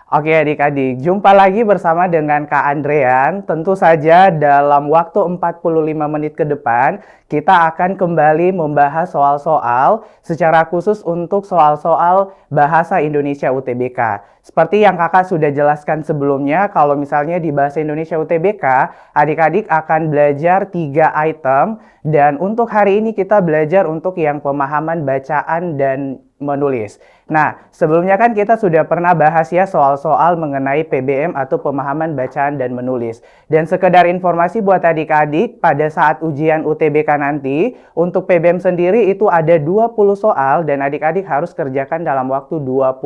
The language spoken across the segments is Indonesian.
Oke adik-adik, jumpa lagi bersama dengan Kak Andrean. Tentu saja dalam waktu 45 menit ke depan, kita akan kembali membahas soal-soal secara khusus untuk soal-soal bahasa Indonesia UTBK. Seperti yang kakak sudah jelaskan sebelumnya, kalau misalnya di bahasa Indonesia UTBK, adik-adik akan belajar 3 item. Dan untuk hari ini kita belajar untuk yang pemahaman bacaan dan menulis. Nah, sebelumnya kan kita sudah pernah bahas ya soal-soal mengenai PBM atau pemahaman bacaan dan menulis. Dan sekedar informasi buat adik-adik, pada saat ujian UTBK nanti, untuk PBM sendiri itu ada 20 soal dan adik-adik harus kerjakan dalam waktu 25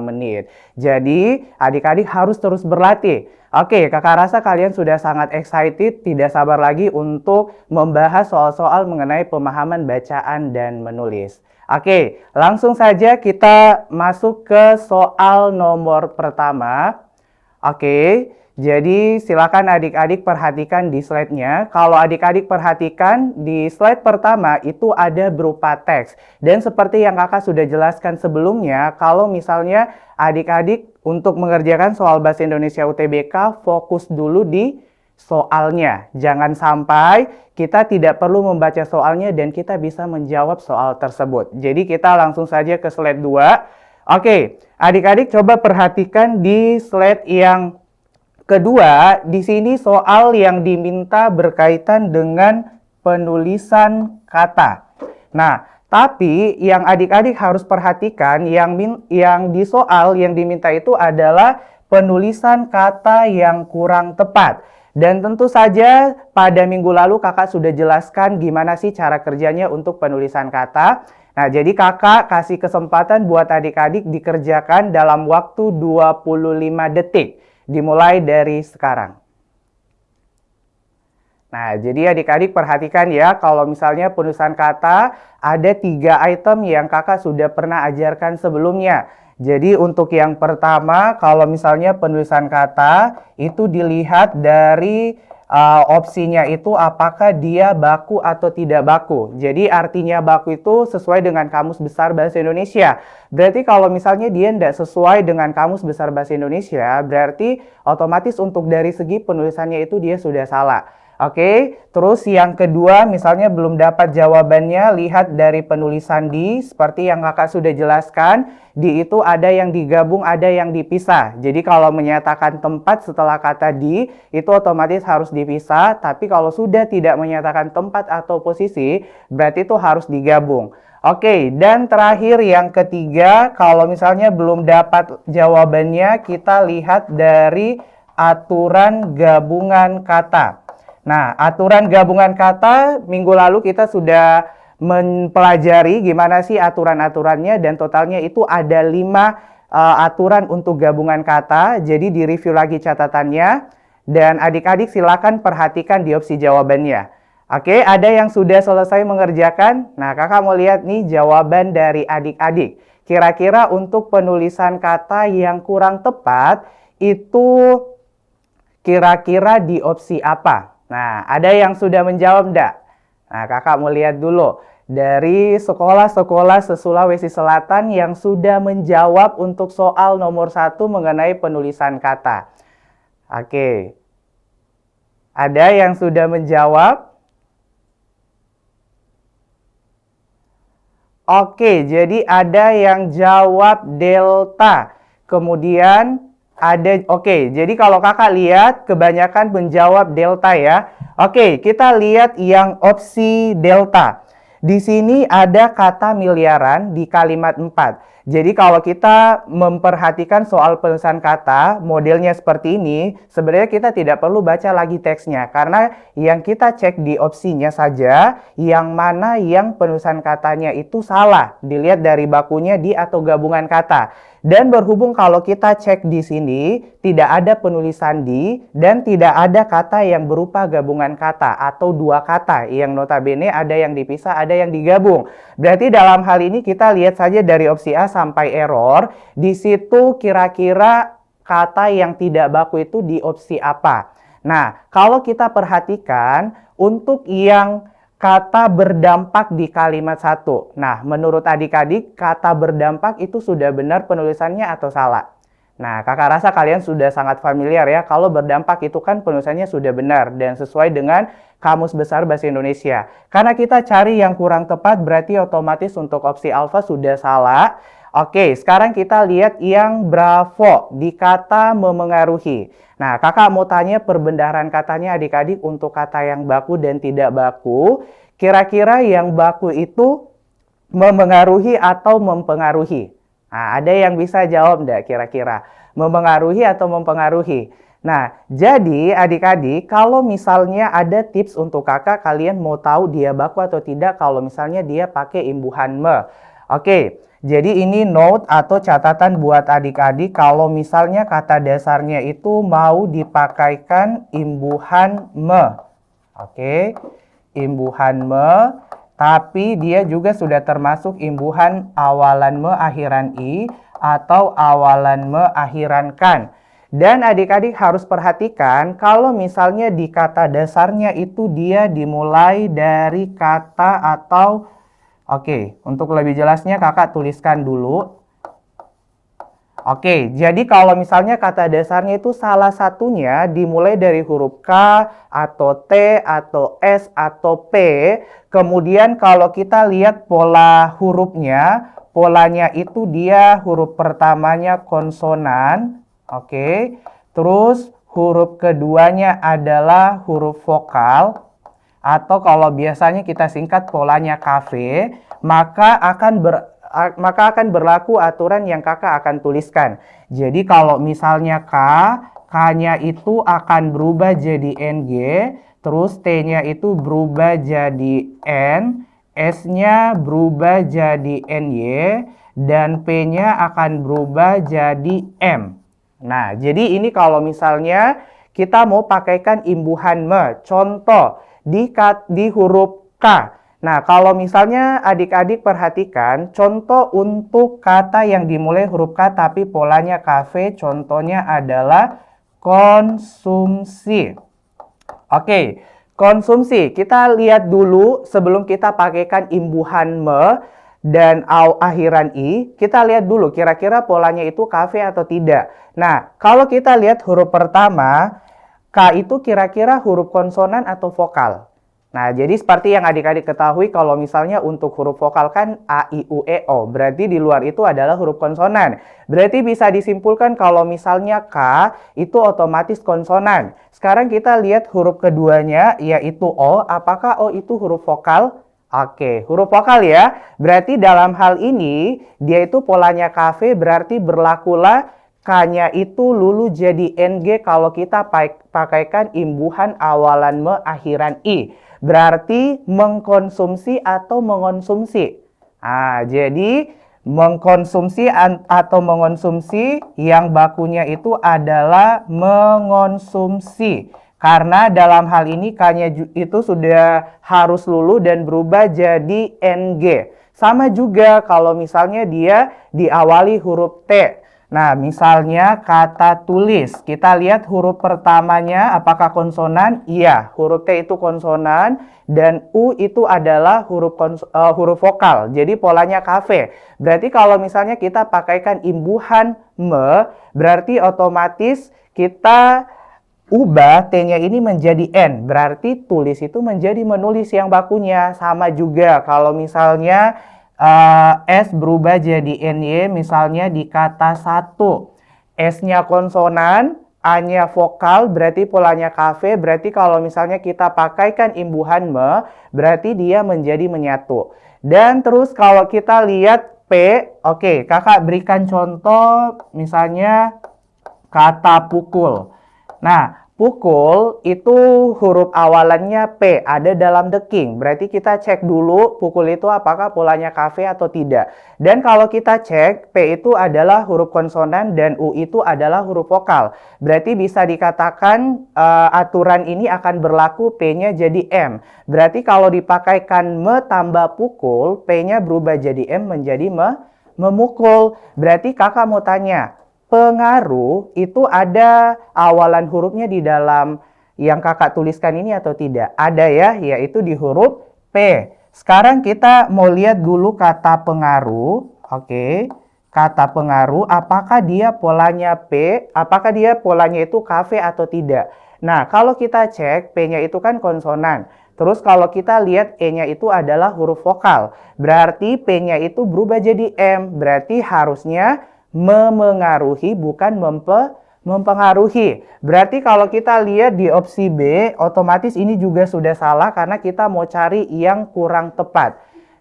menit. Jadi, adik-adik harus terus berlatih. Oke, kakak rasa kalian sudah sangat excited, tidak sabar lagi untuk membahas soal-soal mengenai pemahaman bacaan dan menulis. Oke, langsung saja kita masuk ke soal nomor pertama. Oke, jadi silakan adik-adik perhatikan di slide-nya. Kalau adik-adik perhatikan di slide pertama itu ada berupa teks. Dan seperti yang kakak sudah jelaskan sebelumnya, kalau misalnya adik-adik untuk mengerjakan soal bahasa Indonesia UTBK, fokus dulu di soalnya. Jangan sampai kita tidak perlu membaca soalnya dan kita bisa menjawab soal tersebut. Jadi kita langsung saja ke slide 2. Oke, adik-adik coba perhatikan di slide yang kedua. Di sini soal yang diminta berkaitan dengan penulisan kata. Nah, tapi yang adik-adik harus perhatikan yang di soal yang diminta itu adalah penulisan kata yang kurang tepat. Dan tentu saja pada minggu lalu kakak sudah jelaskan gimana sih cara kerjanya untuk penulisan kata. Nah, jadi kakak kasih kesempatan buat adik-adik dikerjakan dalam waktu 25 detik. Dimulai dari sekarang. Nah, jadi adik-adik perhatikan ya, kalau misalnya penulisan kata ada 3 item yang kakak sudah pernah ajarkan sebelumnya. Jadi untuk yang pertama, kalau misalnya penulisan kata itu dilihat dari opsinya itu apakah dia baku atau tidak baku. Jadi artinya baku itu sesuai dengan Kamus Besar Bahasa Indonesia. Berarti kalau misalnya dia tidak sesuai dengan Kamus Besar Bahasa Indonesia, berarti otomatis untuk dari segi penulisannya itu dia sudah salah. Oke, terus yang kedua misalnya belum dapat jawabannya, lihat dari penulisan di, seperti yang kakak sudah jelaskan, di itu ada yang digabung, ada yang dipisah. Jadi kalau menyatakan tempat setelah kata di, itu otomatis harus dipisah, tapi kalau sudah tidak menyatakan tempat atau posisi, berarti itu harus digabung. Oke, dan terakhir yang ketiga, kalau misalnya belum dapat jawabannya, kita lihat dari aturan gabungan kata. Nah, aturan gabungan kata minggu lalu kita sudah mempelajari gimana sih aturan-aturannya dan totalnya itu ada 5 aturan untuk gabungan kata. Jadi direview lagi catatannya dan adik-adik silakan perhatikan di opsi jawabannya. Oke, ada yang sudah selesai mengerjakan? Nah, kakak mau lihat nih jawaban dari adik-adik. Kira-kira untuk penulisan kata yang kurang tepat itu kira-kira di opsi apa? Nah, ada yang sudah menjawab enggak? Nah, kakak mau lihat dulu. Dari sekolah-sekolah se-Sulawesi Selatan yang sudah menjawab untuk soal nomor 1 mengenai penulisan kata. Oke. Ada yang sudah menjawab? Oke, jadi ada yang jawab delta. Kemudian ada, oke, jadi kalau kakak lihat kebanyakan menjawab delta ya. Oke, kita lihat yang opsi delta. Di sini ada kata miliaran di kalimat 4. Jadi kalau kita memperhatikan soal penulisan kata, modelnya seperti ini, sebenarnya kita tidak perlu baca lagi teksnya. Karena yang kita cek di opsinya saja, yang mana yang penulisan katanya itu salah. Dilihat dari bakunya di atau gabungan kata. Dan berhubung kalau kita cek di sini, tidak ada penulisan di dan tidak ada kata yang berupa gabungan kata atau 2 kata yang notabene ada yang dipisah, ada yang digabung. Berarti dalam hal ini kita lihat saja dari opsi A sampai error, di situ kira-kira kata yang tidak baku itu di opsi apa. Nah, kalau kita perhatikan untuk yang kata berdampak di kalimat 1. Nah, menurut adik-adik, kata berdampak itu sudah benar penulisannya atau salah? Nah, kakak rasa kalian sudah sangat familiar ya, kalau berdampak itu kan penulisannya sudah benar dan sesuai dengan Kamus Besar Bahasa Indonesia. Karena kita cari yang kurang tepat, berarti otomatis untuk opsi alfa sudah salah. Oke, sekarang kita lihat yang bravo di kata memengaruhi. Nah, kakak mau tanya perbendaharaan katanya adik-adik untuk kata yang baku dan tidak baku. Kira-kira yang baku itu memengaruhi atau mempengaruhi? Nah, ada yang bisa jawab enggak kira-kira? Memengaruhi atau mempengaruhi? Nah, jadi adik-adik, kalau misalnya ada tips untuk kakak, kalian mau tahu dia baku atau tidak kalau misalnya dia pakai imbuhan me. Oke, jadi ini note atau catatan buat adik-adik kalau misalnya kata dasarnya itu mau dipakaikan imbuhan me. Oke, imbuhan me, tapi dia juga sudah termasuk imbuhan awalan me akhiran i atau awalan me akhiran kan. Dan adik-adik harus perhatikan kalau misalnya di kata dasarnya itu dia dimulai dari kata atau oke, untuk lebih jelasnya kakak tuliskan dulu. Oke, jadi kalau misalnya kata dasarnya itu salah satunya dimulai dari huruf K atau T atau S atau P. Kemudian kalau kita lihat pola hurufnya, polanya itu dia huruf pertamanya konsonan. Oke, terus huruf keduanya adalah huruf vokal, atau kalau biasanya kita singkat polanya kafe, maka akan berlaku aturan yang kakak akan tuliskan. Jadi kalau misalnya K-nya itu akan berubah jadi NG, terus T-nya itu berubah jadi N, S-nya berubah jadi NY, dan P-nya akan berubah jadi M. Nah, jadi ini kalau misalnya kita mau pakaikan imbuhan me. Contoh, di huruf K. Nah, kalau misalnya adik-adik perhatikan, contoh untuk kata yang dimulai huruf K tapi polanya kafe, contohnya adalah konsumsi. Oke, konsumsi. Kita lihat dulu sebelum kita pakaikan imbuhan me dan akhiran i, kita lihat dulu kira-kira polanya itu kafe atau tidak. Nah, kalau kita lihat huruf pertama, K itu kira-kira huruf konsonan atau vokal. Nah, jadi seperti yang adik-adik ketahui kalau misalnya untuk huruf vokal kan A, I, U, E, O. Berarti di luar itu adalah huruf konsonan. Berarti bisa disimpulkan kalau misalnya K itu otomatis konsonan. Sekarang kita lihat huruf keduanya yaitu O. Apakah O itu huruf vokal? Oke, huruf vokal ya. Berarti dalam hal ini dia itu polanya kafe, berarti berlakulah K-nya itu lulu jadi NG kalau kita pakaikan imbuhan awalan me akhiran I. Berarti mengkonsumsi atau mengonsumsi. Nah, jadi mengkonsumsi atau mengonsumsi yang bakunya itu adalah mengonsumsi. Karena dalam hal ini K-nya itu sudah harus lulu dan berubah jadi NG. Sama juga kalau misalnya dia diawali huruf T. Nah, misalnya kata tulis. Kita lihat huruf pertamanya apakah konsonan? Iya, huruf T itu konsonan dan U itu adalah huruf vokal. Jadi polanya kafe. Berarti kalau misalnya kita pakaikan imbuhan me, berarti otomatis kita ubah T-nya ini menjadi N. Berarti tulis itu menjadi menulis yang bakunya. Sama juga kalau misalnya S berubah jadi NY misalnya di kata satu. S-nya konsonan, A-nya vokal, berarti polanya kafe. Berarti kalau misalnya kita pakaikan imbuhan me, berarti dia menjadi menyatu. Dan terus kalau kita lihat P, oke, kakak berikan contoh misalnya kata pukul. Nah, pukul itu huruf awalannya P, ada dalam deking. Berarti kita cek dulu pukul itu apakah polanya kafe atau tidak. Dan kalau kita cek, P itu adalah huruf konsonan dan U itu adalah huruf vokal. Berarti bisa dikatakan aturan ini akan berlaku P-nya jadi M. Berarti kalau dipakaikan me tambah pukul, P-nya berubah jadi M menjadi memukul. Berarti kakak mau tanya, pengaruh itu ada awalan hurufnya di dalam yang kakak tuliskan ini atau tidak? Ada ya, yaitu di huruf P. Sekarang kita mau lihat dulu kata pengaruh. Oke, kata pengaruh, apakah dia polanya P, apakah dia polanya itu KV atau tidak. Nah, kalau kita cek, P-nya itu kan konsonan. Terus kalau kita lihat E-nya itu adalah huruf vokal. Berarti P-nya itu berubah jadi M. Berarti harusnya memengaruhi, bukan mempengaruhi. Berarti kalau kita lihat di opsi B, otomatis ini juga sudah salah karena kita mau cari yang kurang tepat.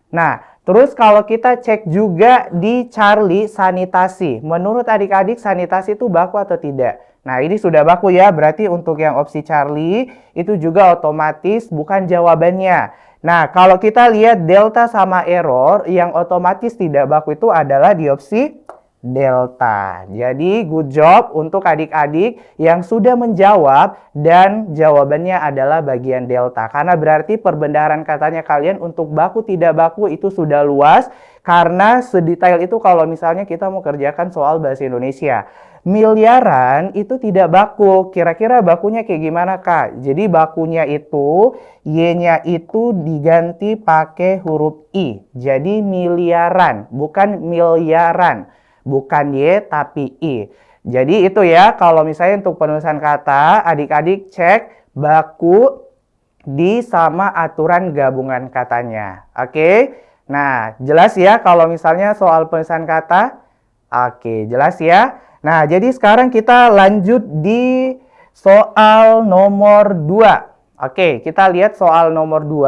Nah, terus kalau kita cek juga di Charlie sanitasi. Menurut adik-adik sanitasi itu baku atau tidak? Nah, ini sudah baku ya. Berarti untuk yang opsi Charlie itu juga otomatis bukan jawabannya. Nah, kalau kita lihat delta sama error, yang otomatis tidak baku itu adalah di opsi delta. Jadi good job untuk adik-adik yang sudah menjawab dan jawabannya adalah bagian delta. Karena berarti perbendaharaan katanya kalian untuk baku tidak baku itu sudah luas. Karena sedetail itu kalau misalnya kita mau kerjakan soal bahasa Indonesia. Miliaran itu tidak baku. Kira-kira bakunya kayak gimana, Kak? Jadi bakunya itu Y-nya itu diganti pakai huruf I. Jadi miliaran, bukan miliaran. Bukan Y tapi I. Jadi itu ya, kalau misalnya untuk penulisan kata, adik-adik cek baku di sama aturan gabungan katanya. Oke? Nah, jelas ya kalau misalnya soal penulisan kata? Oke, jelas ya. Nah, jadi sekarang kita lanjut di soal nomor 2. Oke, kita lihat soal nomor 2.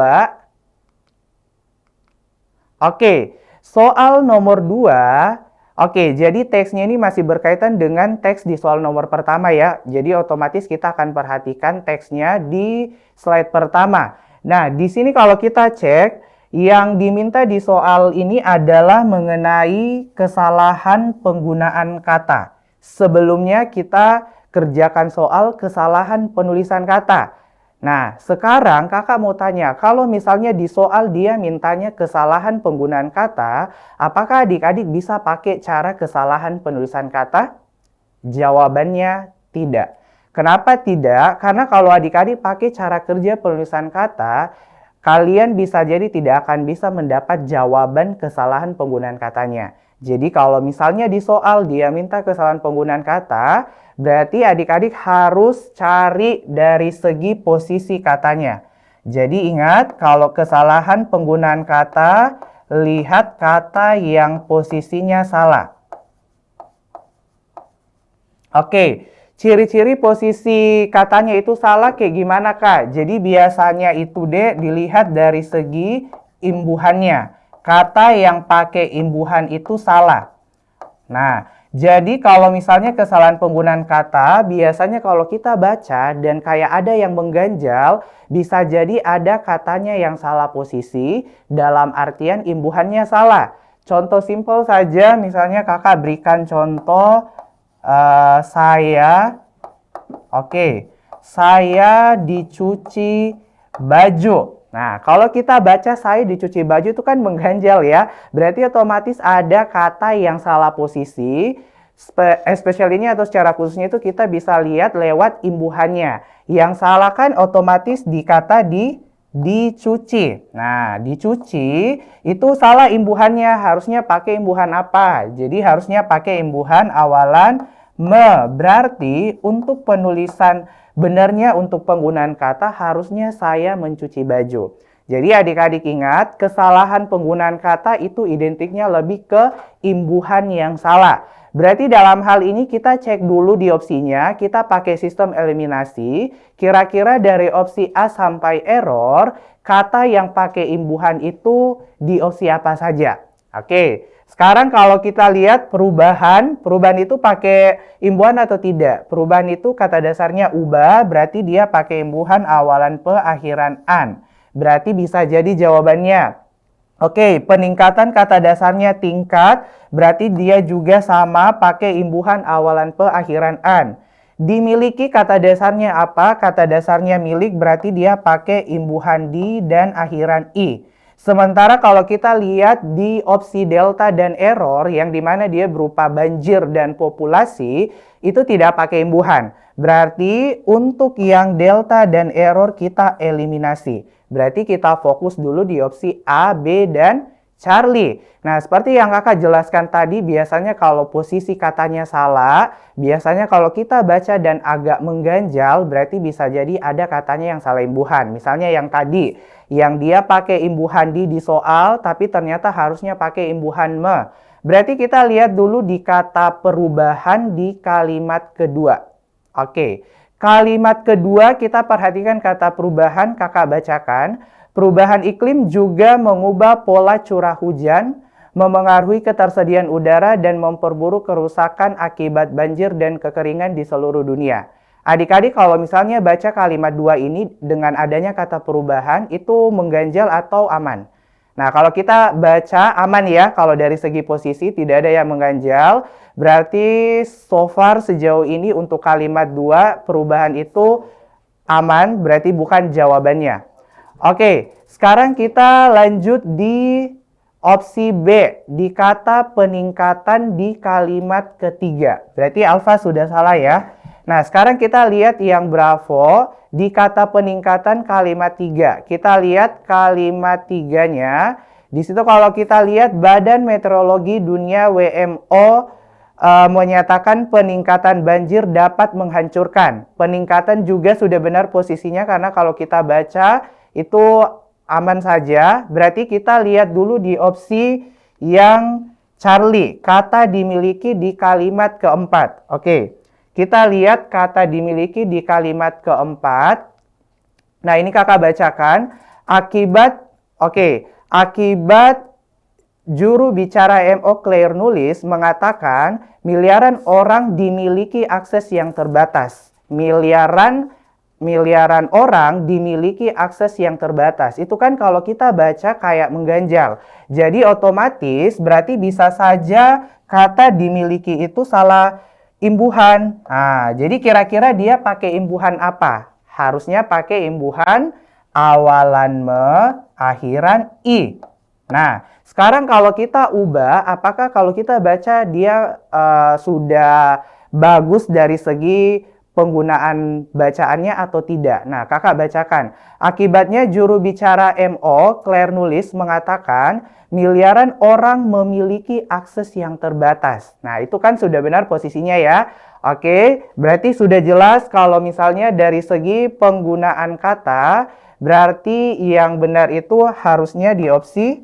Oke, soal nomor 2. Oke, jadi teksnya ini masih berkaitan dengan teks di soal nomor pertama ya. Jadi otomatis kita akan perhatikan teksnya di slide pertama. Nah, di sini kalau kita cek, yang diminta di soal ini adalah mengenai kesalahan penggunaan kata. Sebelumnya kita kerjakan soal kesalahan penulisan kata. Nah, sekarang kakak mau tanya, kalau misalnya di soal dia mintanya kesalahan penggunaan kata, apakah adik-adik bisa pakai cara kesalahan penulisan kata? Jawabannya tidak. Kenapa tidak? Karena kalau adik-adik pakai cara kerja penulisan kata, kalian bisa jadi tidak akan bisa mendapat jawaban kesalahan penggunaan katanya. Jadi kalau misalnya di soal dia minta kesalahan penggunaan kata, berarti adik-adik harus cari dari segi posisi katanya. Jadi ingat, kalau kesalahan penggunaan kata, lihat kata yang posisinya salah. Oke, ciri-ciri posisi katanya itu salah kayak gimana, Kak? Jadi biasanya itu deh dilihat dari segi imbuhannya. Kata yang pakai imbuhan itu salah. Nah, jadi kalau misalnya kesalahan penggunaan kata, biasanya kalau kita baca dan kayak ada yang mengganjal, bisa jadi ada katanya yang salah posisi, dalam artian imbuhannya salah. Contoh simpel saja, misalnya kakak berikan contoh, saya dicuci baju. Nah, kalau kita baca saya dicuci baju itu kan mengganjal ya. Berarti otomatis ada kata yang salah posisi. Especially ini atau secara khususnya itu kita bisa lihat lewat imbuhannya. Yang salah kan otomatis di kata dicuci. Nah, dicuci itu salah imbuhannya. Harusnya pakai imbuhan apa? Jadi harusnya pakai imbuhan awalan me. Berarti untuk penulisan benarnya untuk penggunaan kata harusnya saya mencuci baju. Jadi adik-adik ingat, kesalahan penggunaan kata itu identiknya lebih ke imbuhan yang salah. Berarti dalam hal ini kita cek dulu di opsinya, kita pakai sistem eliminasi. Kira-kira dari opsi A sampai error, kata yang pakai imbuhan itu di opsi apa saja? Oke. Sekarang kalau kita lihat perubahan itu pakai imbuhan atau tidak? Perubahan itu kata dasarnya ubah, berarti dia pakai imbuhan awalan pe, akhiran an. Berarti bisa jadi jawabannya. Oke, peningkatan kata dasarnya tingkat, berarti dia juga sama pakai imbuhan awalan pe, akhiran an. Dimiliki kata dasarnya apa? Kata dasarnya milik, berarti dia pakai imbuhan di dan akhiran i. Sementara kalau kita lihat di opsi delta dan error yang dimana dia berupa banjir dan populasi itu tidak pakai imbuhan. Berarti untuk yang delta dan error kita eliminasi. Berarti kita fokus dulu di opsi A, B, dan Charlie. Nah, seperti yang kakak jelaskan tadi, biasanya kalau posisi katanya salah, biasanya kalau kita baca dan agak mengganjal, berarti bisa jadi ada katanya yang salah imbuhan. Misalnya yang tadi, yang dia pakai imbuhan di soal, tapi ternyata harusnya pakai imbuhan me. Berarti kita lihat dulu di kata perubahan di kalimat kedua. Oke, kalimat kedua kita perhatikan kata perubahan, kakak bacakan. Perubahan iklim juga mengubah pola curah hujan, memengaruhi ketersediaan udara, dan memperburuk kerusakan akibat banjir dan kekeringan di seluruh dunia. Adik-adik kalau misalnya baca kalimat dua ini dengan adanya kata perubahan, itu mengganjal atau aman? Nah, kalau kita baca aman ya, kalau dari segi posisi tidak ada yang mengganjal, berarti so far sejauh ini untuk kalimat dua perubahan itu aman, berarti bukan jawabannya. Oke, sekarang kita lanjut di opsi B, di kata peningkatan di kalimat ketiga. Berarti Alfa sudah salah ya. Nah, sekarang kita lihat yang Bravo di kata peningkatan kalimat 3. Kita lihat kalimat 3-nya. Di situ kalau kita lihat Badan Meteorologi Dunia WMO menyatakan peningkatan banjir dapat menghancurkan. Peningkatan juga sudah benar posisinya karena kalau kita baca itu aman saja. Berarti kita lihat dulu di opsi yang Charlie, kata dimiliki di kalimat keempat. Oke, kita lihat kata dimiliki di kalimat keempat. Nah, ini kakak bacakan. Akibat juru bicara MO Claire Nulis mengatakan miliaran orang dimiliki akses yang terbatas. Miliaran orang dimiliki akses yang terbatas. Itu kan kalau kita baca kayak mengganjal. Jadi otomatis berarti bisa saja kata dimiliki itu salah imbuhan. Nah, jadi kira-kira dia pakai imbuhan apa? Harusnya pakai imbuhan awalan me, akhiran i. Nah, sekarang kalau kita ubah, apakah kalau kita baca dia sudah bagus dari segi penggunaan bacaannya atau tidak? Nah, kakak bacakan. Akibatnya juru bicara MO, Claire Nulis, mengatakan miliaran orang memiliki akses yang terbatas. Nah, itu kan sudah benar posisinya ya. Oke, berarti sudah jelas kalau misalnya dari segi penggunaan kata, berarti yang benar itu harusnya di opsi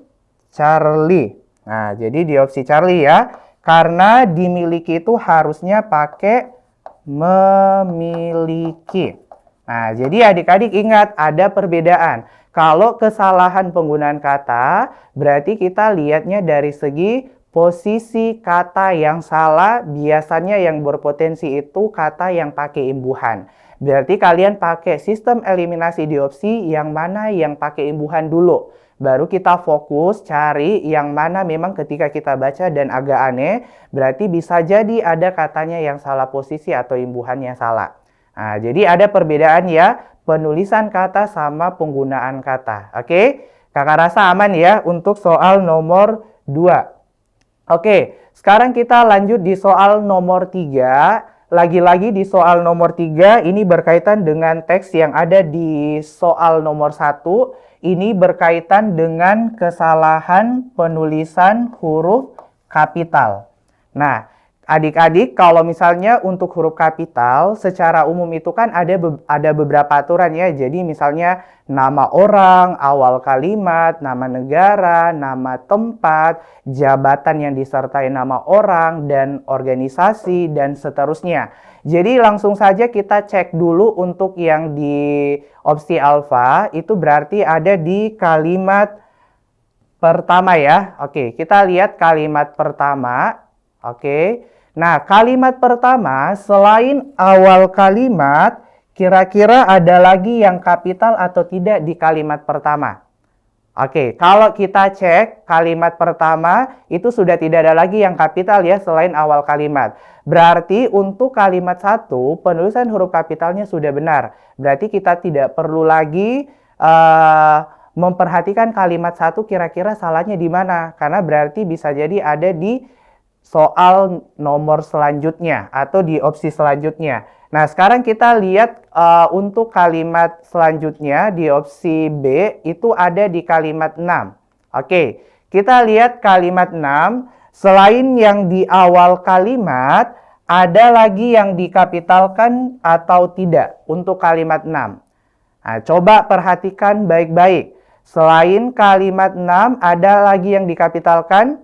Charlie. Nah, jadi di opsi Charlie ya. Karena dimiliki itu harusnya pakai memiliki. Nah, jadi adik-adik ingat ada perbedaan. Kalau kesalahan penggunaan kata, berarti kita lihatnya dari segi posisi kata yang salah. Biasanya yang berpotensi itu kata yang pakai imbuhan. Berarti kalian pakai sistem eliminasi di opsi yang mana yang pakai imbuhan dulu. Baru kita fokus cari yang mana memang ketika kita baca dan agak aneh, berarti bisa jadi ada katanya yang salah posisi atau imbuhannya salah. Nah, jadi ada perbedaan ya, penulisan kata sama penggunaan kata. Oke, kakak rasa aman ya untuk soal nomor 2. Oke, sekarang kita lanjut di soal nomor 3. Lagi-lagi di soal nomor 3 ini berkaitan dengan teks yang ada di soal nomor 1. Ini berkaitan dengan kesalahan penulisan huruf kapital. Nah, adik-adik kalau misalnya untuk huruf kapital secara umum itu kan ada beberapa aturan ya. Jadi misalnya nama orang, awal kalimat, nama negara, nama tempat, jabatan yang disertai nama orang, dan organisasi, dan seterusnya. Jadi langsung saja kita cek dulu untuk yang di opsi alfa, itu berarti ada di kalimat pertama ya. Oke, kita lihat kalimat pertama. Oke, nah kalimat pertama selain awal kalimat, kira-kira ada lagi yang kapital atau tidak di kalimat pertama? Oke, kalau kita cek kalimat pertama itu sudah tidak ada lagi yang kapital ya selain awal kalimat. Berarti untuk kalimat 1 penulisan huruf kapitalnya sudah benar. Berarti kita tidak perlu lagi memperhatikan kalimat 1 kira-kira salahnya di mana. Karena berarti bisa jadi ada di soal nomor selanjutnya atau di opsi selanjutnya. Nah, sekarang kita lihat untuk kalimat selanjutnya di opsi B itu ada di kalimat 6. Oke, Kita lihat kalimat 6, selain yang di awal kalimat, ada lagi yang dikapitalkan atau tidak untuk kalimat 6. Nah, coba perhatikan baik-baik. Selain kalimat 6, ada lagi yang dikapitalkan?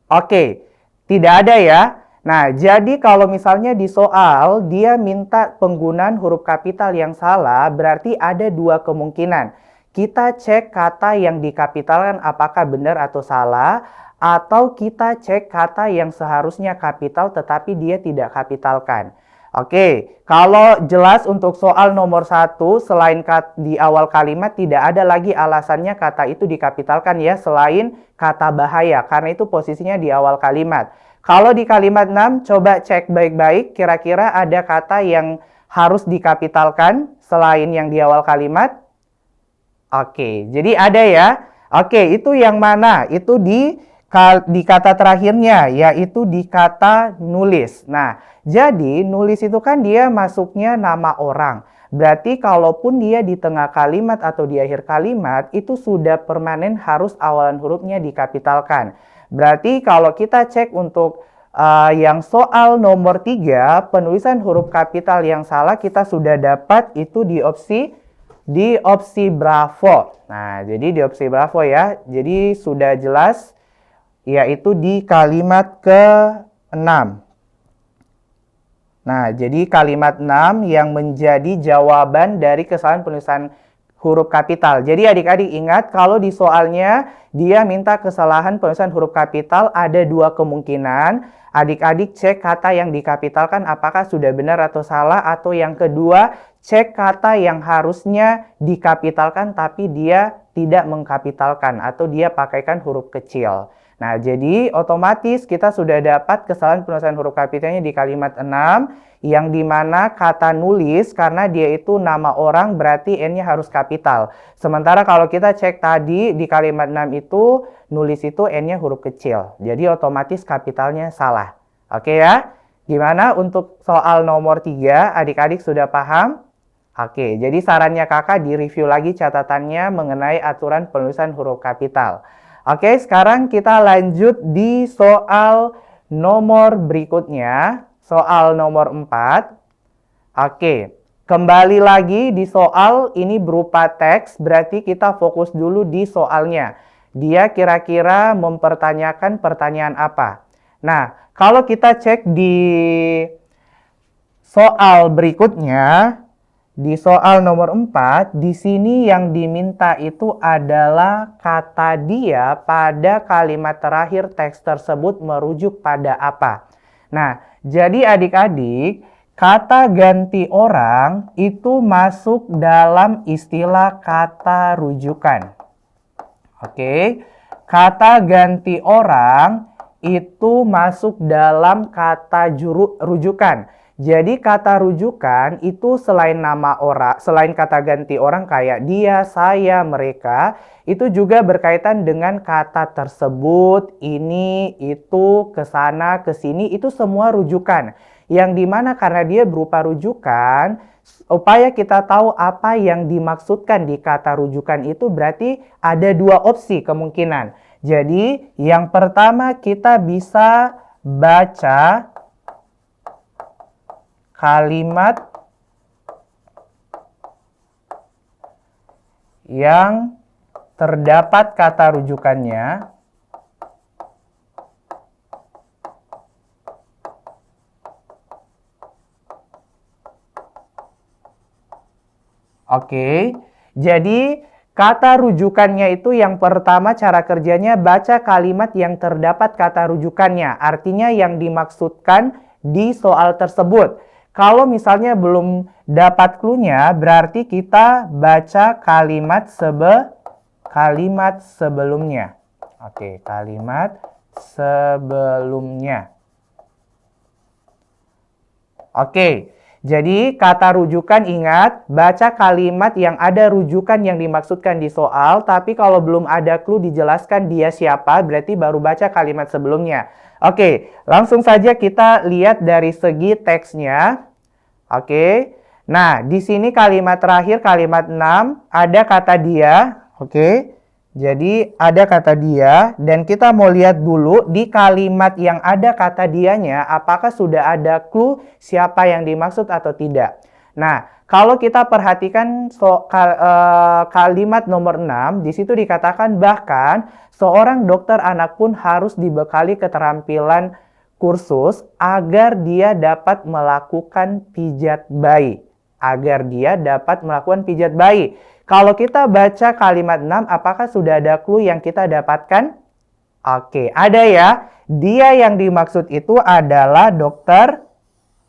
Oke, tidak ada ya. Nah, jadi kalau misalnya di soal dia minta penggunaan huruf kapital yang salah, berarti ada dua kemungkinan. Kita cek kata yang dikapitalkan apakah benar atau salah, atau kita cek kata yang seharusnya kapital tetapi dia tidak kapitalkan. Oke, kalau jelas untuk soal nomor 1, selain di awal kalimat tidak ada lagi alasannya kata itu dikapitalkan ya, selain kata bahaya, karena itu posisinya di awal kalimat. Kalau di kalimat 6, coba cek baik-baik, kira-kira ada kata yang harus dikapitalkan selain yang di awal kalimat? Oke, jadi ada ya. Oke, itu yang mana? Itu di kata terakhirnya, yaitu di kata nulis. Nah, jadi nulis itu kan dia masuknya nama orang. Berarti kalaupun dia di tengah kalimat atau di akhir kalimat, itu sudah permanen harus awalan hurufnya dikapitalkan. Berarti kalau kita cek untuk yang soal nomor 3, penulisan huruf kapital yang salah kita sudah dapat itu di opsi Bravo. Nah, jadi di opsi Bravo ya. Jadi sudah jelas yaitu di kalimat ke-6. Nah, jadi kalimat 6 yang menjadi jawaban dari kesalahan penulisan huruf kapital. Jadi adik-adik ingat kalau di soalnya dia minta kesalahan penulisan huruf kapital ada dua kemungkinan. Adik-adik cek kata yang dikapitalkan apakah sudah benar atau salah, atau yang kedua cek kata yang harusnya dikapitalkan tapi dia tidak mengkapitalkan atau dia pakaikan huruf kecil. Nah, jadi otomatis kita sudah dapat kesalahan penulisan huruf kapitalnya di kalimat 6, yang dimana kata nulis karena dia itu nama orang berarti N-nya harus kapital. Sementara kalau kita cek tadi di kalimat 6 itu, nulis itu N-nya huruf kecil. Jadi otomatis kapitalnya salah. Oke ya? Gimana untuk soal nomor 3? Adik-adik sudah paham? Oke, jadi sarannya kakak direview lagi catatannya mengenai aturan penulisan huruf kapital. Oke, sekarang kita lanjut di soal nomor berikutnya. Soal nomor 4. Oke, kembali lagi di soal ini berupa teks, berarti kita fokus dulu di soalnya. Dia kira-kira mempertanyakan pertanyaan apa? Nah, kalau kita cek di soal berikutnya, di soal nomor 4, di sini yang diminta itu adalah kata dia pada kalimat terakhir teks tersebut merujuk pada apa. Nah, jadi adik-adik, kata ganti orang itu masuk dalam istilah kata rujukan. Oke, kata ganti orang itu masuk dalam kata rujukan. Jadi kata rujukan itu selain nama orang, selain kata ganti orang kayak dia, saya, mereka, itu juga berkaitan dengan kata tersebut, ini, itu, kesana, kesini, itu semua rujukan. Yang dimana karena dia berupa rujukan, upaya kita tahu apa yang dimaksudkan di kata rujukan itu berarti ada dua opsi kemungkinan. Jadi yang pertama kita bisa baca kalimat yang terdapat kata rujukannya. Oke, jadi kata rujukannya itu yang pertama cara kerjanya baca kalimat yang terdapat kata rujukannya. Artinya yang dimaksudkan di soal tersebut. Kalau misalnya belum dapat clue-nya, berarti kita baca kalimat sebelumnya. Oke, kalimat sebelumnya. Oke, jadi kata rujukan ingat, baca kalimat yang ada rujukan yang dimaksudkan di soal, tapi kalau belum ada clue dijelaskan dia siapa, berarti baru baca kalimat sebelumnya. Oke, langsung saja kita lihat dari segi teksnya. Oke, nah di sini kalimat terakhir, kalimat 6, ada kata dia. Oke, Jadi ada kata dia dan kita mau lihat dulu di kalimat yang ada kata dianya apakah sudah ada clue siapa yang dimaksud atau tidak. Nah, kalau kita perhatikan kalimat nomor 6, di situ dikatakan bahkan seorang dokter anak pun harus dibekali keterampilan kursus agar dia dapat melakukan pijat bayi. Agar dia dapat melakukan pijat bayi. Kalau kita baca kalimat 6, apakah sudah ada clue yang kita dapatkan? Oke, ada ya. Dia yang dimaksud itu adalah dokter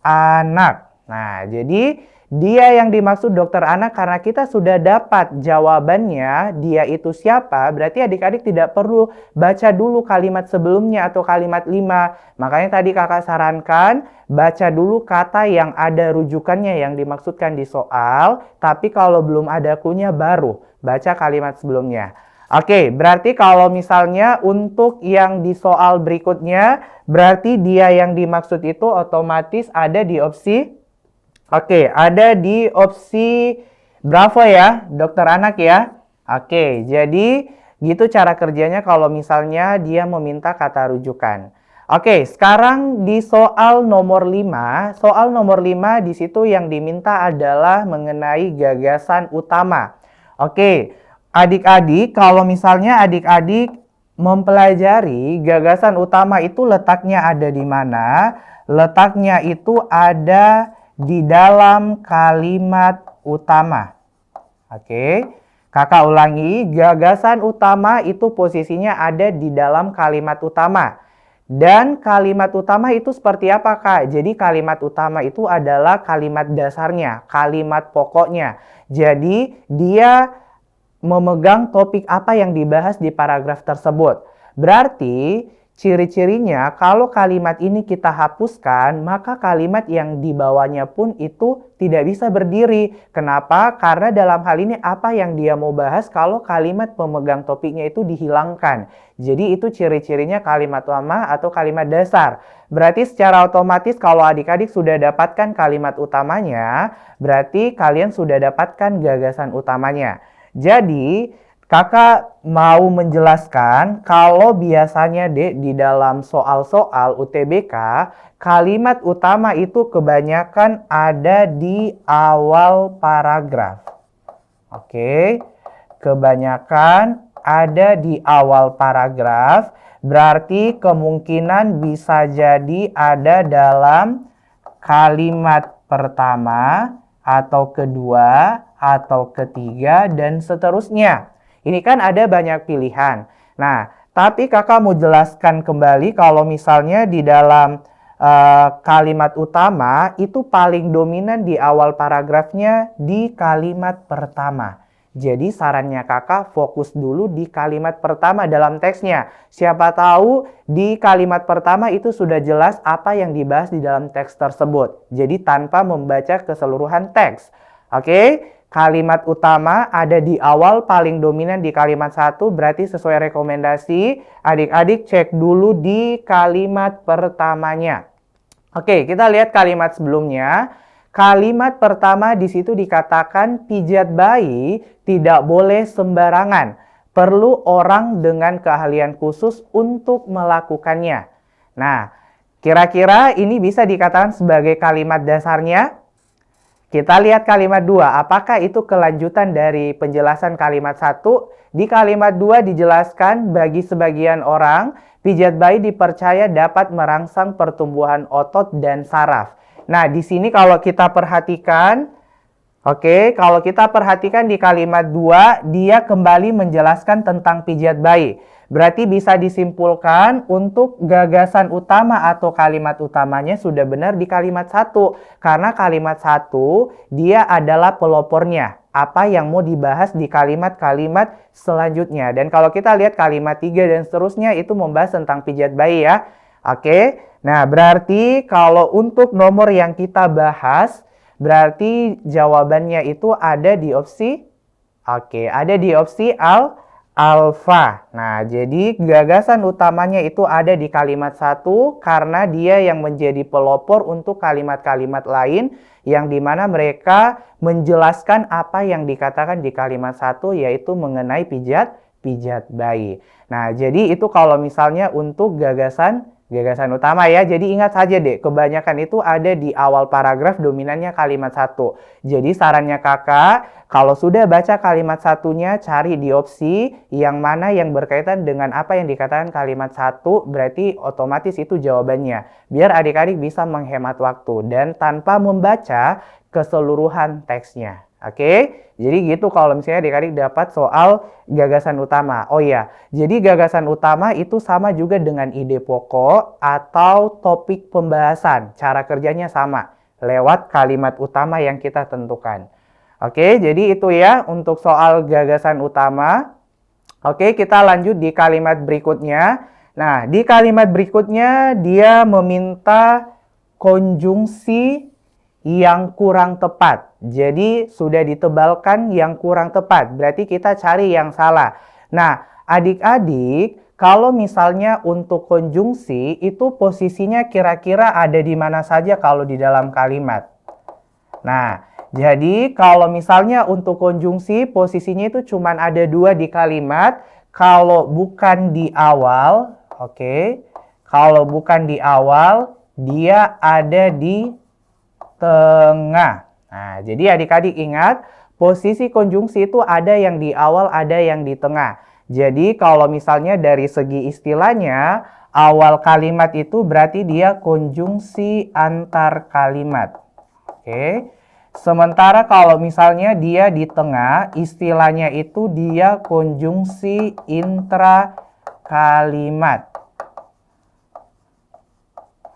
anak. Nah, jadi dia yang dimaksud dokter anak karena kita sudah dapat jawabannya, dia itu siapa, berarti adik-adik tidak perlu baca dulu kalimat sebelumnya atau kalimat 5. Makanya tadi kakak sarankan, baca dulu kata yang ada rujukannya yang dimaksudkan di soal, tapi kalau belum ada clue-nya baru baca kalimat sebelumnya. Oke, berarti kalau misalnya untuk yang di soal berikutnya, berarti dia yang dimaksud itu otomatis ada di opsi. Oke, ada di opsi Bravo ya, dokter anak ya. Oke, jadi gitu cara kerjanya kalau misalnya dia meminta kata rujukan. Oke, sekarang di soal nomor 5. Soal nomor 5 di situ yang diminta adalah mengenai gagasan utama. Oke, adik-adik kalau misalnya adik-adik mempelajari gagasan utama itu letaknya ada di mana? Letaknya itu ada di dalam kalimat utama. Oke, kakak ulangi, gagasan utama itu posisinya ada di dalam kalimat utama. Dan kalimat utama itu seperti apa, Kak? Jadi kalimat utama itu adalah kalimat dasarnya, kalimat pokoknya. Jadi dia memegang topik apa yang dibahas di paragraf tersebut. Berarti ciri-cirinya kalau kalimat ini kita hapuskan, maka kalimat yang dibawanya pun itu tidak bisa berdiri. Kenapa? Karena dalam hal ini apa yang dia mau bahas kalau kalimat pemegang topiknya itu dihilangkan. Jadi itu ciri-cirinya kalimat utama atau kalimat dasar. Berarti secara otomatis kalau adik-adik sudah dapatkan kalimat utamanya, berarti kalian sudah dapatkan gagasan utamanya. Jadi kakak mau menjelaskan kalau biasanya di dalam soal-soal UTBK, kalimat utama itu kebanyakan ada di awal paragraf. Oke, kebanyakan ada di awal paragraf, berarti kemungkinan bisa jadi ada dalam kalimat pertama atau kedua atau ketiga dan seterusnya. Ini kan ada banyak pilihan. Nah, tapi kakak mau jelaskan kembali kalau misalnya di dalam kalimat utama itu paling dominan di awal paragrafnya di kalimat pertama. Jadi sarannya kakak fokus dulu di kalimat pertama dalam teksnya. Siapa tahu di kalimat pertama itu sudah jelas apa yang dibahas di dalam teks tersebut. Jadi tanpa membaca keseluruhan teks. Oke, kalimat utama ada di awal, paling dominan di kalimat 1, berarti sesuai rekomendasi. Adik-adik cek dulu di kalimat pertamanya. Oke, kita lihat kalimat sebelumnya. Kalimat pertama di situ dikatakan pijat bayi tidak boleh sembarangan. Perlu orang dengan keahlian khusus untuk melakukannya. Nah, kira-kira ini bisa dikatakan sebagai kalimat dasarnya. Kita lihat kalimat 2. Apakah itu kelanjutan dari penjelasan kalimat 1? Di kalimat 2 dijelaskan bagi sebagian orang, pijat bayi dipercaya dapat merangsang pertumbuhan otot dan saraf. Nah, di sini kalau kita perhatikan, kalau kita perhatikan di kalimat 2, dia kembali menjelaskan tentang pijat bayi. Berarti bisa disimpulkan untuk gagasan utama atau kalimat utamanya sudah benar di kalimat 1. Karena kalimat 1, dia adalah pelopornya. Apa yang mau dibahas di kalimat-kalimat selanjutnya. Dan kalau kita lihat kalimat 3 dan seterusnya itu membahas tentang pijat bayi ya. Oke. Nah, berarti kalau untuk nomor yang kita bahas, berarti jawabannya itu ada di opsi, ada di opsi alfa. Nah, jadi gagasan utamanya itu ada di kalimat 1 karena dia yang menjadi pelopor untuk kalimat-kalimat lain yang dimana mereka menjelaskan apa yang dikatakan di kalimat 1 yaitu mengenai pijat pijat bayi. Nah, jadi itu kalau misalnya untuk gagasan utama ya. Jadi ingat saja deh, kebanyakan itu ada di awal paragraf, dominannya kalimat satu. Jadi sarannya kakak, kalau sudah baca kalimat satunya, cari di opsi yang mana yang berkaitan dengan apa yang dikatakan kalimat satu, berarti otomatis itu jawabannya. Biar adik-adik bisa menghemat waktu dan tanpa membaca keseluruhan teksnya. Oke, jadi gitu kalau misalnya adik-adik dapat soal gagasan utama. Oh iya, jadi gagasan utama itu sama juga dengan ide pokok atau topik pembahasan. Cara kerjanya sama, lewat kalimat utama yang kita tentukan. Oke, jadi itu ya untuk soal gagasan utama. Oke, kita lanjut di kalimat berikutnya. Nah, di kalimat berikutnya dia meminta konjungsi yang kurang tepat. Jadi sudah ditebalkan yang kurang tepat. Berarti kita cari yang salah. Nah, adik-adik, kalau misalnya untuk konjungsi itu posisinya kira-kira ada di mana saja kalau di dalam kalimat. Nah, jadi kalau misalnya untuk konjungsi posisinya itu cuma ada dua di kalimat. Kalau bukan di awal, oke. Kalau bukan di awal, dia ada di tengah. Nah, jadi adik-adik ingat, posisi konjungsi itu ada yang di awal, ada yang di tengah. Jadi kalau misalnya dari segi istilahnya, awal kalimat itu berarti dia konjungsi antar kalimat. Oke. Sementara kalau misalnya dia di tengah, istilahnya itu dia konjungsi intra kalimat.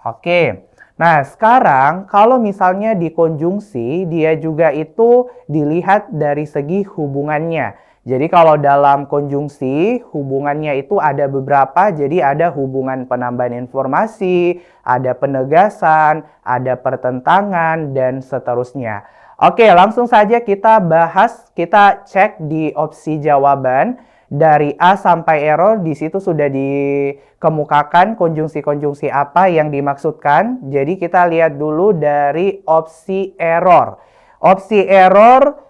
Oke. Nah, sekarang kalau misalnya di konjungsi, dia juga itu dilihat dari segi hubungannya. Jadi kalau dalam konjungsi, hubungannya itu ada beberapa. Jadi ada hubungan penambahan informasi, ada penegasan, ada pertentangan, dan seterusnya. Oke, langsung saja kita bahas, kita cek di opsi jawaban. Dari A sampai error, di situ sudah dikemukakan konjungsi-konjungsi apa yang dimaksudkan. Jadi kita lihat dulu dari opsi error. Opsi error,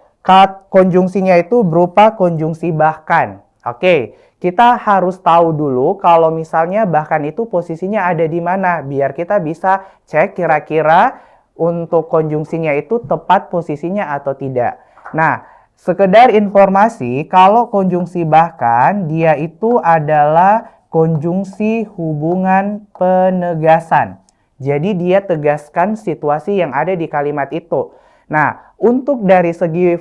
konjungsinya itu berupa konjungsi bahkan. Oke, kita harus tahu dulu kalau misalnya bahkan itu posisinya ada di mana. Biar kita bisa cek kira-kira untuk konjungsinya itu tepat posisinya atau tidak. Nah, sekedar informasi, kalau konjungsi bahkan, dia itu adalah konjungsi hubungan penegasan. Jadi dia tegaskan situasi yang ada di kalimat itu. Nah, untuk dari segi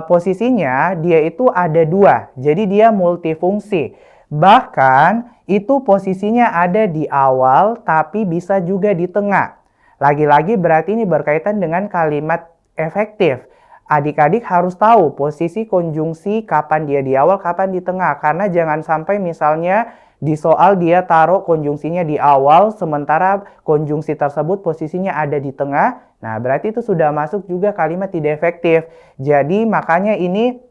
posisinya, dia itu ada dua. Jadi dia multifungsi. Bahkan, itu posisinya ada di awal, tapi bisa juga di tengah. Lagi-lagi berarti ini berkaitan dengan kalimat efektif. Adik-adik harus tahu posisi konjungsi kapan dia di awal, kapan di tengah. Karena jangan sampai misalnya di soal dia taruh konjungsinya di awal, sementara konjungsi tersebut posisinya ada di tengah. Nah, berarti itu sudah masuk juga kalimat tidak efektif. Jadi makanya ini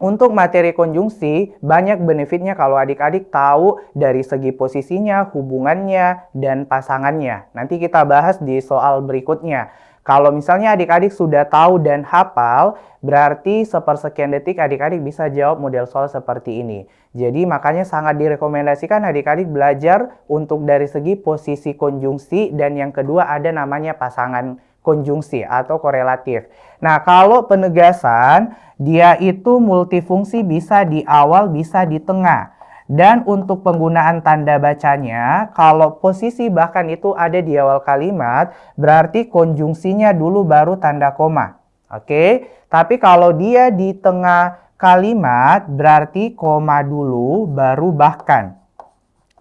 untuk materi konjungsi banyak benefitnya kalau adik-adik tahu dari segi posisinya, hubungannya, dan pasangannya. Nanti kita bahas di soal berikutnya. Kalau misalnya adik-adik sudah tahu dan hafal, berarti sepersekian detik adik-adik bisa jawab model soal seperti ini. Jadi makanya sangat direkomendasikan adik-adik belajar untuk dari segi posisi konjungsi dan yang kedua ada namanya pasangan konjungsi atau korelatif. Nah, kalau penegasan, dia itu multifungsi bisa di awal, bisa di tengah. Dan untuk penggunaan tanda bacanya, kalau posisi bahkan itu ada di awal kalimat, berarti konjungsinya dulu baru tanda koma. Oke, tapi kalau dia di tengah kalimat, berarti koma dulu baru bahkan.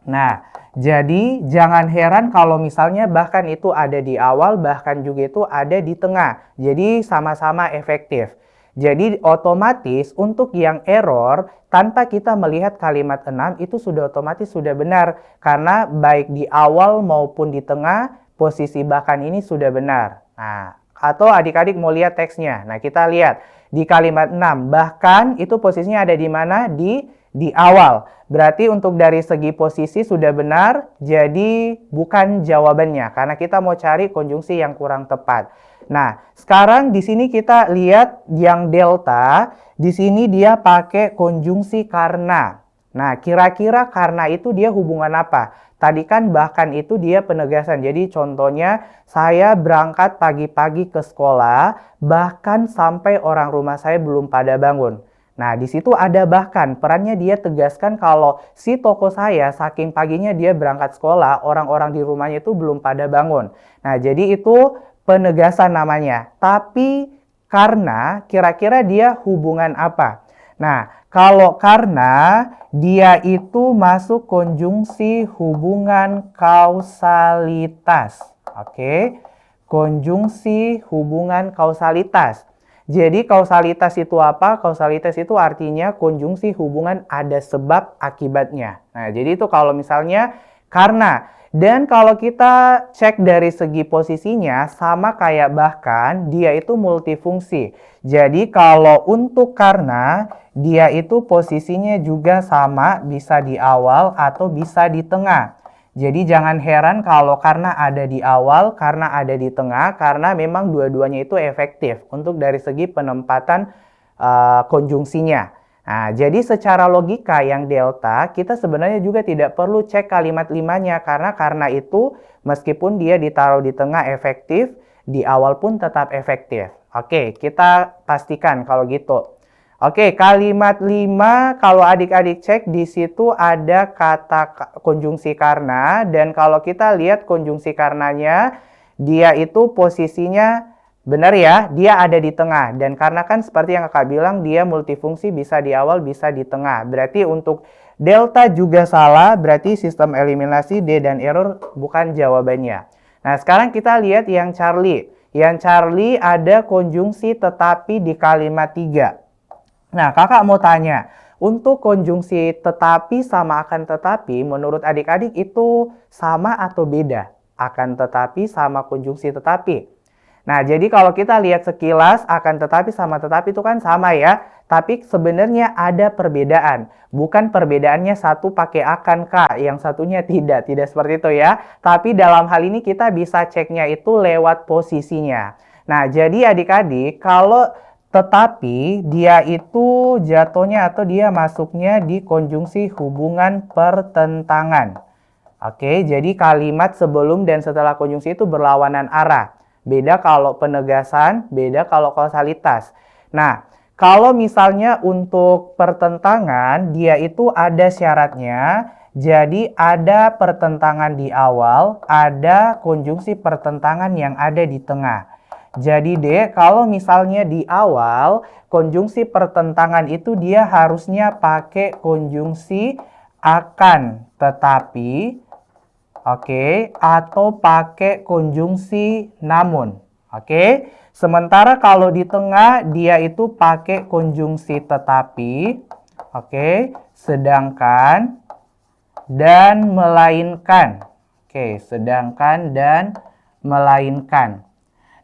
Nah, jadi jangan heran kalau misalnya bahkan itu ada di awal, bahkan juga itu ada di tengah. Jadi sama-sama efektif. Jadi otomatis untuk yang error, tanpa kita melihat kalimat 6 itu sudah otomatis sudah benar. Karena baik di awal maupun di tengah, posisi bahkan ini sudah benar. Nah, atau adik-adik mau lihat teksnya. Nah, kita lihat di kalimat 6. Bahkan itu posisinya ada di mana? Di awal. Berarti untuk dari segi posisi sudah benar, jadi bukan jawabannya. Karena kita mau cari konjungsi yang kurang tepat. Nah, sekarang di sini kita lihat yang delta. Di sini dia pakai konjungsi karena. Nah, kira-kira karena itu dia hubungan apa? Tadi kan bahkan itu dia penegasan. Jadi contohnya saya berangkat pagi-pagi ke sekolah, bahkan sampai orang rumah saya belum pada bangun. Nah, di situ ada bahkan, perannya dia tegaskan kalau si toko saya saking paginya dia berangkat sekolah, orang-orang di rumahnya itu belum pada bangun. Nah, jadi itu penegasan namanya. Tapi karena kira-kira dia hubungan apa? Nah, kalau karena dia itu masuk konjungsi hubungan kausalitas. Oke, konjungsi hubungan kausalitas. Jadi kausalitas itu apa? Kausalitas itu artinya konjungsi hubungan ada sebab akibatnya. Nah, jadi itu kalau misalnya karena. Dan kalau kita cek dari segi posisinya sama kayak bahkan dia itu multifungsi. Jadi kalau untuk karena dia itu posisinya juga sama, bisa di awal atau bisa di tengah. Jadi jangan heran kalau karena ada di awal, karena ada di tengah, karena memang dua-duanya itu efektif untuk dari segi penempatan konjungsinya. Nah, jadi secara logika yang delta, kita sebenarnya juga tidak perlu cek kalimat limanya, karena itu meskipun dia ditaruh di tengah efektif, di awal pun tetap efektif. Oke, kita pastikan kalau gitu. Oke, kalimat 5 kalau adik-adik cek di situ ada kata konjungsi karena, dan kalau kita lihat konjungsi karenanya dia itu posisinya benar ya, dia ada di tengah, dan karena kan seperti yang kakak bilang dia multifungsi, bisa di awal bisa di tengah. Berarti untuk delta juga salah, berarti sistem eliminasi D dan error bukan jawabannya. Nah, sekarang kita lihat yang Charlie. Yang Charlie ada konjungsi tetapi di kalimat 3. Nah, kakak mau tanya, untuk konjungsi tetapi sama akan tetapi, menurut adik-adik itu sama atau beda? Akan tetapi sama konjungsi tetapi. Nah, jadi kalau kita lihat sekilas akan tetapi sama tetapi itu kan sama ya. Tapi sebenarnya ada perbedaan. Bukan perbedaannya satu pakai akan Kak, yang satunya tidak. Tidak seperti itu ya. Tapi dalam hal ini kita bisa ceknya itu lewat posisinya. Nah, jadi adik-adik kalau tetapi dia itu jatuhnya atau dia masuknya di konjungsi hubungan pertentangan. Oke, jadi kalimat sebelum dan setelah konjungsi itu berlawanan arah. Beda kalau penegasan, beda kalau kausalitas. Nah, kalau misalnya untuk pertentangan, dia itu ada syaratnya. Jadi ada pertentangan di awal, ada konjungsi pertentangan yang ada di tengah. Jadi Dek, kalau misalnya di awal, konjungsi pertentangan itu dia harusnya pakai konjungsi akan tetapi, oke, atau pakai konjungsi namun. Oke. Sementara kalau di tengah dia itu pakai konjungsi tetapi, oke, sedangkan dan melainkan. Oke, sedangkan dan melainkan.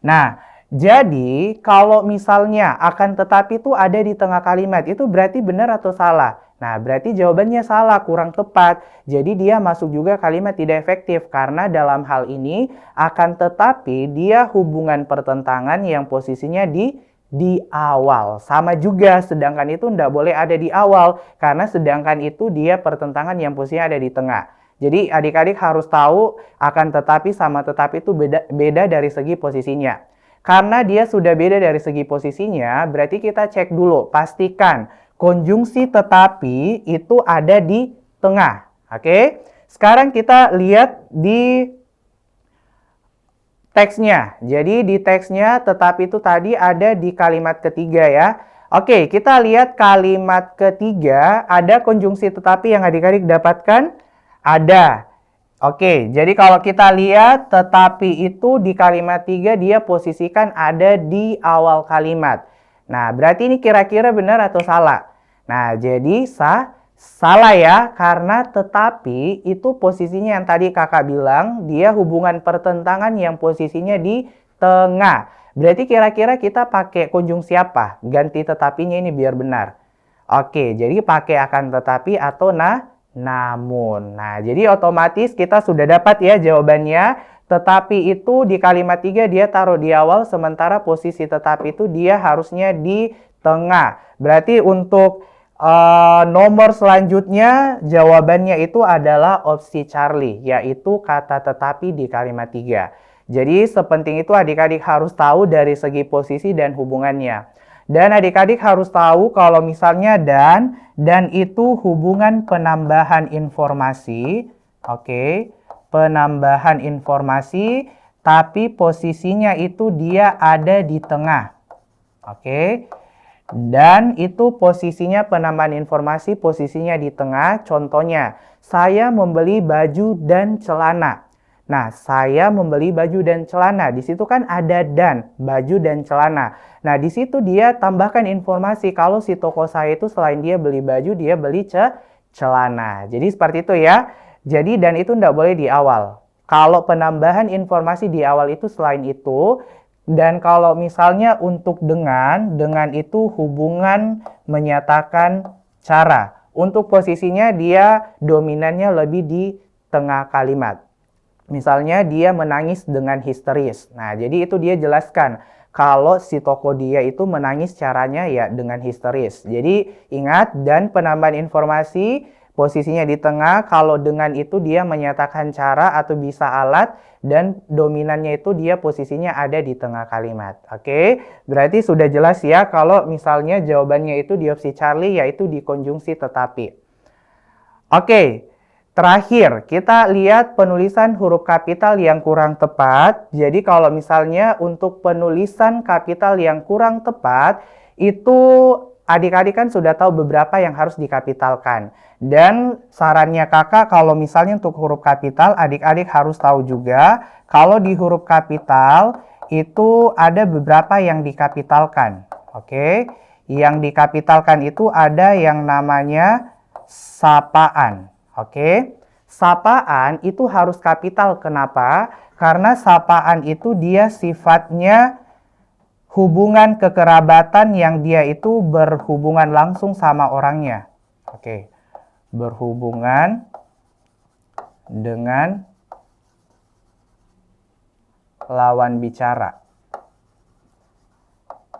Nah, jadi kalau misalnya akan tetapi itu ada di tengah kalimat, itu berarti benar atau salah? Nah, berarti jawabannya salah, kurang tepat. Jadi dia masuk juga kalimat tidak efektif karena dalam hal ini akan tetapi dia hubungan pertentangan yang posisinya di awal. Sama juga, sedangkan itu tidak boleh ada di awal karena sedangkan itu dia pertentangan yang posisinya ada di tengah. Jadi adik-adik harus tahu akan tetapi sama tetapi itu beda dari segi posisinya. Karena dia sudah beda dari segi posisinya, berarti kita cek dulu, pastikan konjungsi tetapi itu ada di tengah. Oke? Sekarang kita lihat di teksnya. Jadi di teksnya tetapi itu tadi ada di kalimat ketiga ya. Oke, kita lihat kalimat ketiga, ada konjungsi tetapi yang adik-adik dapatkan. Ada. Oke, jadi kalau kita lihat tetapi itu di kalimat 3 dia posisikan ada di awal kalimat. Nah, berarti ini kira-kira benar atau salah? Nah, jadi salah ya, karena tetapi itu posisinya yang tadi kakak bilang, dia hubungan pertentangan yang posisinya di tengah. Berarti kira-kira kita pakai konjungsi apa? Ganti tetapinya ini biar benar. Oke, jadi pakai akan tetapi atau namun. Nah, jadi otomatis kita sudah dapat ya jawabannya. Tetapi itu di kalimat 3 dia taruh di awal, sementara posisi tetapi itu dia harusnya di tengah. Berarti untuk nomor selanjutnya jawabannya itu adalah opsi Charlie, yaitu kata tetapi di kalimat 3. Jadi sepenting itu adik-adik harus tahu dari segi posisi dan hubungannya. Dan adik-adik harus tahu kalau misalnya dan itu hubungan penambahan informasi. Oke, penambahan informasi, tapi posisinya itu dia ada di tengah. Oke. Dan itu posisinya penambahan informasi, posisinya di tengah. Contohnya, saya membeli baju dan celana. Nah, saya membeli baju dan celana. Di situ kan ada dan, baju dan celana. Nah, di situ dia tambahkan informasi kalau si toko saya itu selain dia beli baju, dia beli celana. Jadi seperti itu ya. Jadi dan itu tidak boleh di awal. Kalau penambahan informasi di awal itu selain itu. Dan kalau misalnya untuk dengan itu hubungan menyatakan cara. Untuk posisinya dia dominannya lebih di tengah kalimat. Misalnya dia menangis dengan histeris. Nah, jadi itu dia jelaskan kalau si toko dia itu menangis caranya ya dengan histeris. Jadi ingat dan penambahan informasi posisinya di tengah, kalau dengan itu dia menyatakan cara atau bisa alat, dan dominannya itu dia posisinya ada di tengah kalimat. Oke, berarti sudah jelas ya kalau misalnya jawabannya itu di opsi Charlie, yaitu di konjungsi tetapi. Oke, terakhir kita lihat penulisan huruf kapital yang kurang tepat. Jadi kalau misalnya untuk penulisan kapital yang kurang tepat, itu adik-adik kan sudah tahu beberapa yang harus dikapitalkan. Dan sarannya kakak kalau misalnya untuk huruf kapital, adik-adik harus tahu juga kalau di huruf kapital itu ada beberapa yang dikapitalkan. Oke, yang dikapitalkan itu ada yang namanya sapaan. Oke, sapaan itu harus kapital. Kenapa? Karena sapaan itu dia sifatnya hubungan kekerabatan yang dia itu berhubungan langsung sama orangnya. Oke, berhubungan dengan lawan bicara.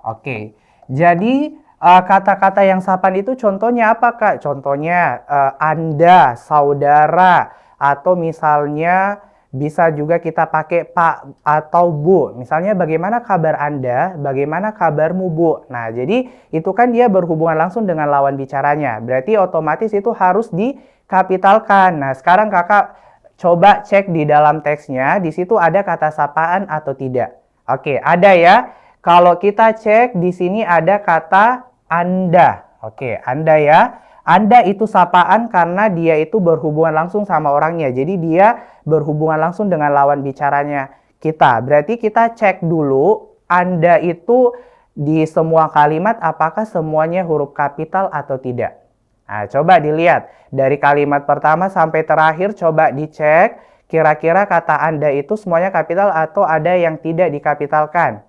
Oke, jadi kata-kata yang sapaan itu contohnya apa, Kak? Contohnya Anda, saudara, atau misalnya bisa juga kita pakai Pak atau Bu. Misalnya bagaimana kabar Anda, bagaimana kabarmu Bu. Nah, jadi itu kan dia berhubungan langsung dengan lawan bicaranya. Berarti otomatis itu harus dikapitalkan. Nah, sekarang kakak coba cek di dalam teksnya, di situ ada kata sapaan atau tidak. Oke, ada ya. Kalau kita cek di sini ada kata Anda. Oke, Anda ya. Anda itu sapaan karena dia itu berhubungan langsung sama orangnya. Jadi dia berhubungan langsung dengan lawan bicaranya kita. Berarti kita cek dulu Anda itu di semua kalimat apakah semuanya huruf kapital atau tidak. Nah, coba dilihat dari kalimat pertama sampai terakhir, coba dicek kira-kira kata Anda itu semuanya kapital atau ada yang tidak dikapitalkan.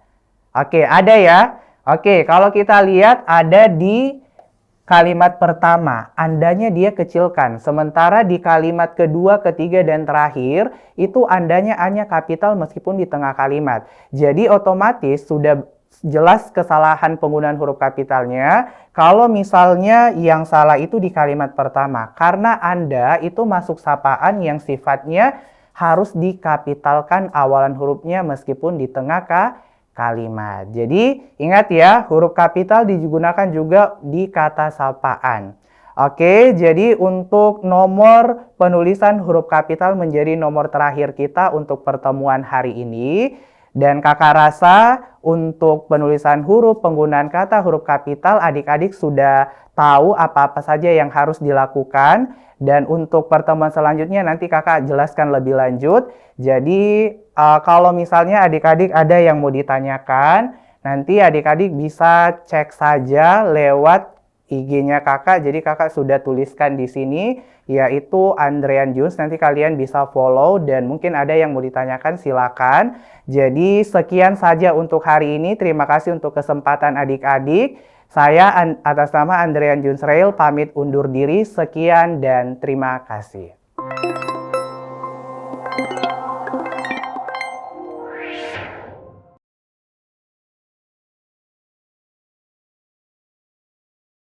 Oke, ada ya. Oke, kalau kita lihat ada di kalimat pertama, andanya dia kecilkan. Sementara di kalimat kedua, ketiga, dan terakhir, itu andanya hanya kapital meskipun di tengah kalimat. Jadi otomatis sudah jelas kesalahan penggunaan huruf kapitalnya. Kalau misalnya yang salah itu di kalimat pertama. Karena Anda itu masuk sapaan yang sifatnya harus dikapitalkan awalan hurufnya meskipun di tengah kalimat. Jadi ingat ya, huruf kapital digunakan juga di kata sapaan. Oke, jadi untuk nomor penulisan huruf kapital menjadi nomor terakhir kita untuk pertemuan hari ini. Dan kakak rasa untuk penulisan huruf, penggunaan kata huruf kapital, adik-adik sudah tahu apa-apa saja yang harus dilakukan. Dan untuk pertemuan selanjutnya nanti kakak jelaskan lebih lanjut. Jadi kalau misalnya adik-adik ada yang mau ditanyakan, nanti adik-adik bisa cek saja lewat IG-nya kakak. Jadi kakak sudah tuliskan di sini, yaitu Andrean Juns. Nanti kalian bisa follow dan mungkin ada yang mau ditanyakan, silakan. Jadi sekian saja untuk hari ini. Terima kasih untuk kesempatan adik-adik. Saya atas nama Andrean Juns Rail pamit undur diri. Sekian dan terima kasih.